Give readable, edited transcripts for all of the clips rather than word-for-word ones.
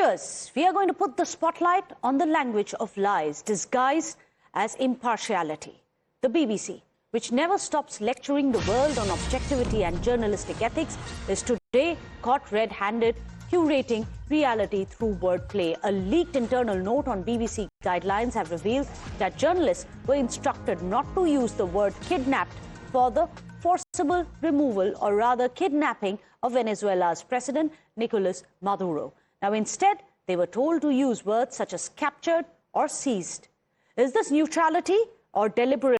Viewers, we are going to put the spotlight on the language of lies disguised as impartiality. The BBC, which never stops lecturing the world on objectivity and journalistic ethics, is today caught red-handed curating reality through wordplay. A leaked internal note on BBC guidelines have revealed that journalists were instructed not to use the word kidnapped for the forcible removal, or rather kidnapping, of Venezuela's president, Nicolas Maduro. Now, instead, they were told to use words such as captured or seized. Is this neutrality or deliberate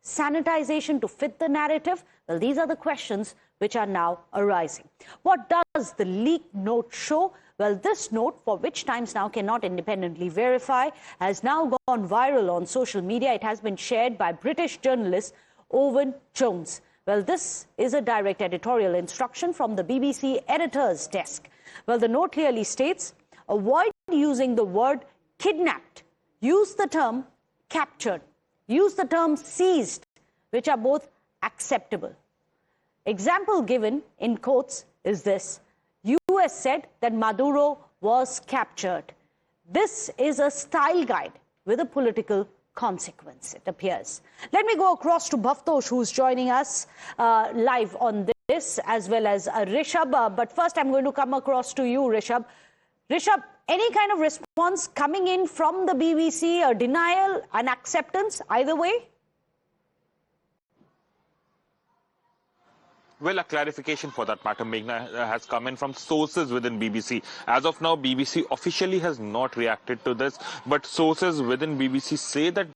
sanitization to fit the narrative? Well, these are the questions which are now arising. What does the leaked note show? Well, this note, for which Times Now cannot independently verify, has now gone viral on social media. It has been shared by British journalist Owen Jones. Well, this is a direct editorial instruction from the BBC editor's desk. Well, the note clearly states, avoid using the word kidnapped. Use the term captured. Use the term seized, which are both acceptable. Example given in quotes is this. US said that Maduro was captured. This is a style guide with a political consequence, it appears. Let me go across to Bhavtosh, who's joining us live on this, as well as Rishabh. But first, I'm going to come across to you, Rishabh. Rishabh, any kind of response coming in from the BBC, a denial, an acceptance, either way? Well, a clarification for that matter, Meghna, has come in from sources within BBC. As of now, BBC officially has not reacted to this, but sources within BBC say that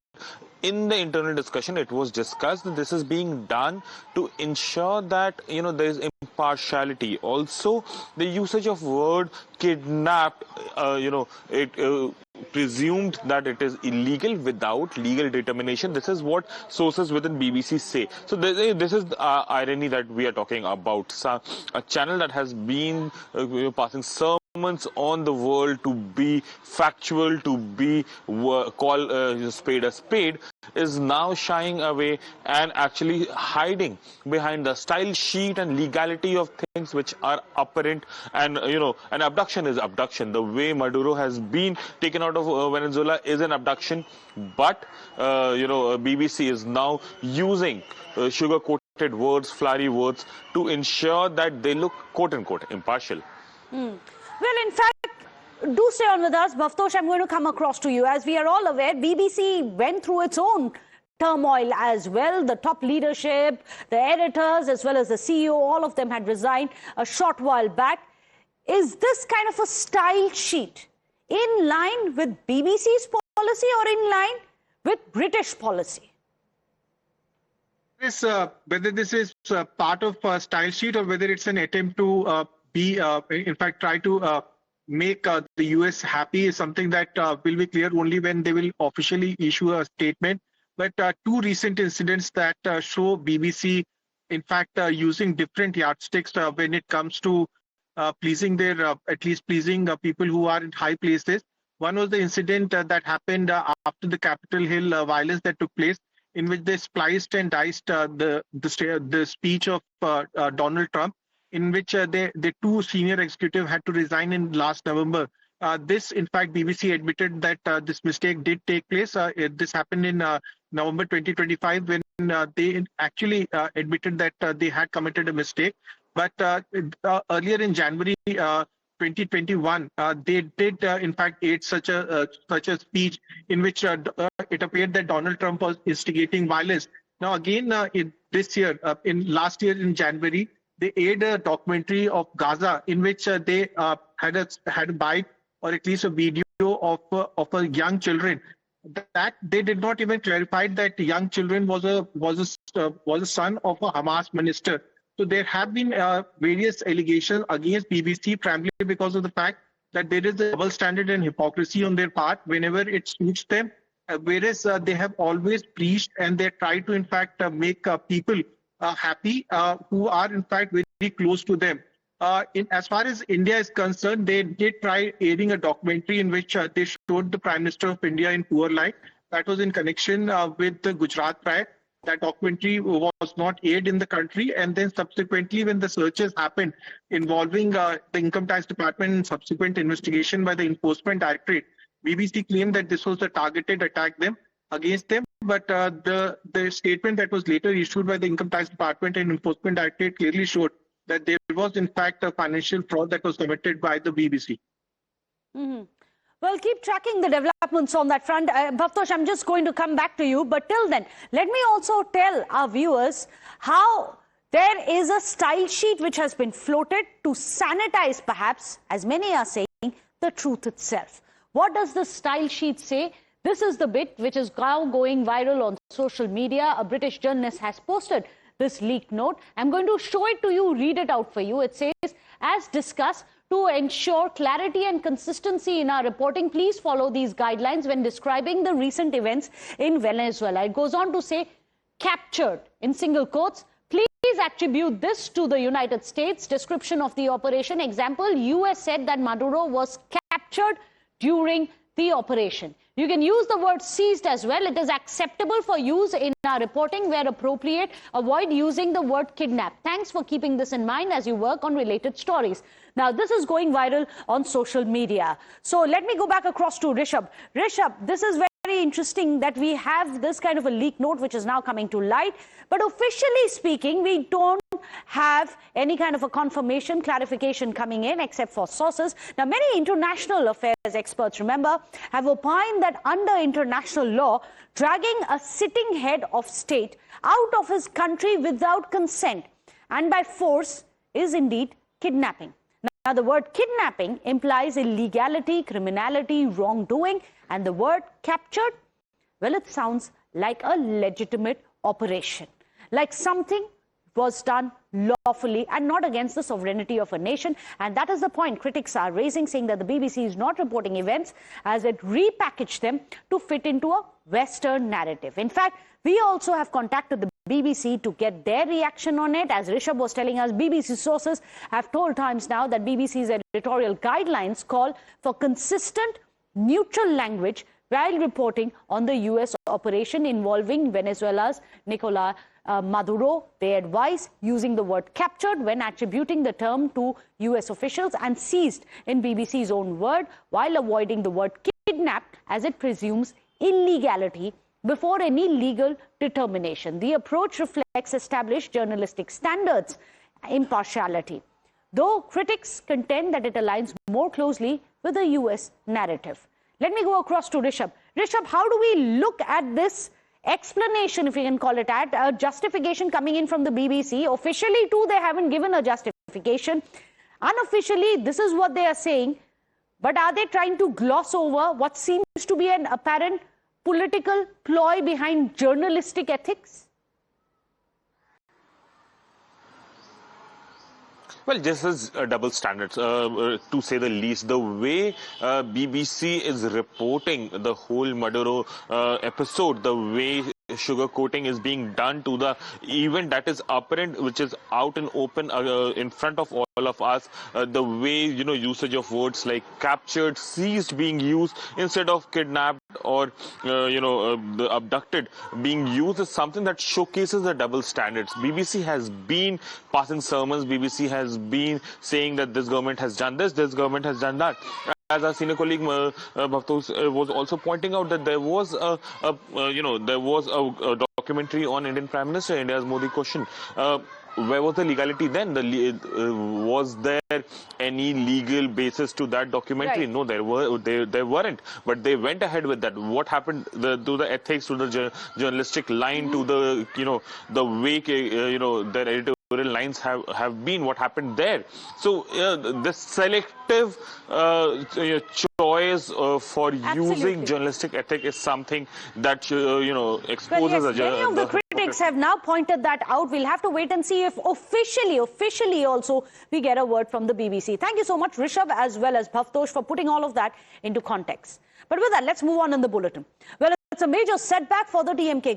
in the internal discussion, it was discussed that this is being done to ensure that, there is impartiality. Also, the usage of word kidnapped, it presumed that it is illegal without legal determination. This is what sources within BBC say. So this is the irony that we are talking about. So, a channel that has been passing sermons on the world to be factual, to be call spade a spade, is now shying away and actually hiding behind the style sheet and legality of things which are apparent. And an abduction is abduction. The way Maduro has been taken out of Venezuela is an abduction, but BBC is now using sugar-coated words, flowery words, to ensure that they look quote-unquote impartial. Well, in fact, do stay on with us. Bhavtosh, I'm going to come across to you. As we are all aware, BBC went through its own turmoil as well. The top leadership, the editors, as well as the CEO, all of them had resigned a short while back. Is this kind of a style sheet in line with BBC's policy or in line with British policy? Whether this is part of a style sheet or whether it's an attempt to try to make the US happy is something that will be clear only when they will officially issue a statement. But two recent incidents that show BBC, in fact, using different yardsticks when it comes to pleasing at least pleasing people who are in high places. One was the incident that happened after the Capitol Hill violence that took place, in which they spliced and diced the speech of Donald Trump, in which the two senior executives had to resign in last November. This, in fact, BBC admitted that this mistake did take place. This happened in November 2025 when they actually admitted that they had committed a mistake. But earlier in January 2021, they did, in fact, aid such a speech in which it appeared that Donald Trump was instigating violence. Now, again, last year in January, they aired a documentary of Gaza in which they had a bite or at least a video of a young children. That they did not even clarify that young children was a son of a Hamas minister. So there have been various allegations against BBC, primarily because of the fact that there is a double standard and hypocrisy on their part whenever it suits them, whereas they have always preached and they try to, in fact, make people happy who are, in fact, very close to them. As far as India is concerned, they did try airing a documentary in which they showed the Prime Minister of India in poor light. That was in connection with the Gujarat riot. that documentary was not aired in the country. And then subsequently, when the searches happened involving the Income Tax Department and subsequent investigation by the Enforcement Directorate, BBC claimed that this was a targeted attack against them. But the statement that was later issued by the Income Tax Department and Enforcement Directorate clearly showed that there was in fact a financial fraud that was committed by the BBC. Well, keep tracking the developments on that front. Bhavtosh, I'm just going to come back to you. But till then, let me also tell our viewers how there is a style sheet which has been floated to sanitize, perhaps, as many are saying, the truth itself. What does the style sheet say? This is the bit which is now going viral on social media. A British journalist has posted this leaked note. I'm going to show it to you, read it out for you. It says, as discussed, to ensure clarity and consistency in our reporting, please follow these guidelines when describing the recent events in Venezuela. It goes on to say, captured, in single quotes. Please attribute this to the United States. Description of the operation. Example, US said that Maduro was captured during the operation. You can use the word seized as well. It is acceptable for use in our reporting where appropriate. Avoid using the word kidnap. Thanks for keeping this in mind as you work on related stories. Now, this is going viral on social media. So let me go back across to Rishabh. Rishabh, this is very interesting that we have this kind of a leak note which is now coming to light. But officially speaking, we don't have any kind of a confirmation, clarification coming in except for sources. Now, many international affairs experts, remember, have opined that under international law, dragging a sitting head of state out of his country without consent and by force is indeed kidnapping. Now, the word kidnapping implies illegality, criminality, wrongdoing, and the word captured, well, it sounds like a legitimate operation, like something was done lawfully and not against the sovereignty of a nation. And that is the point critics are raising, saying that the BBC is not reporting events as it repackaged them to fit into a Western narrative. In fact, we also have contacted the BBC to get their reaction on it. As Rishabh was telling us, BBC sources have told Times Now that BBC's editorial guidelines call for consistent, neutral language while reporting on the US operation involving Venezuela's Nicolas Maduro. They advise using the word captured when attributing the term to US officials and seized in BBC's own word, while avoiding the word kidnapped as it presumes illegality before any legal determination. The approach reflects established journalistic standards, impartiality, though critics contend that it aligns more closely with the US narrative. Let me go across to Rishabh. Rishabh, how do we look at this explanation, if you can call it that, a justification coming in from the BBC? Officially, too, they haven't given a justification. Unofficially, this is what they are saying. But are they trying to gloss over what seems to be an apparent political ploy behind journalistic ethics? Well, this is double standards, to say the least. The way BBC is reporting the whole Maduro episode, the way sugarcoating is being done to the event that is apparent, which is out and open in front of all of us, the way, usage of words like captured, seized being used instead of kidnapped or, the abducted being used is something that showcases the double standards. BBC has been passing sermons. BBC has been saying that this government has done this government has done that. As our senior colleague Bhavtosh was also pointing out, that there was a documentary on Indian Prime Minister, India's Modi question. Where was the legality then? Was there any legal basis to that documentary? Right. No, there weren't. But they went ahead with that. What happened to the ethics, to the journalistic line, to the the way their editorial lines have been? What happened there? So this selective choice for using journalistic ethic is something that exposes many of the critics have now pointed that out. We'll have to wait and see if officially also we get a word from the BBC. Thank you so much, Rishabh, as well as Bhavtosh, for putting all of that into context. But with that, let's move on in the bulletin. Well, it's a major setback for the DMK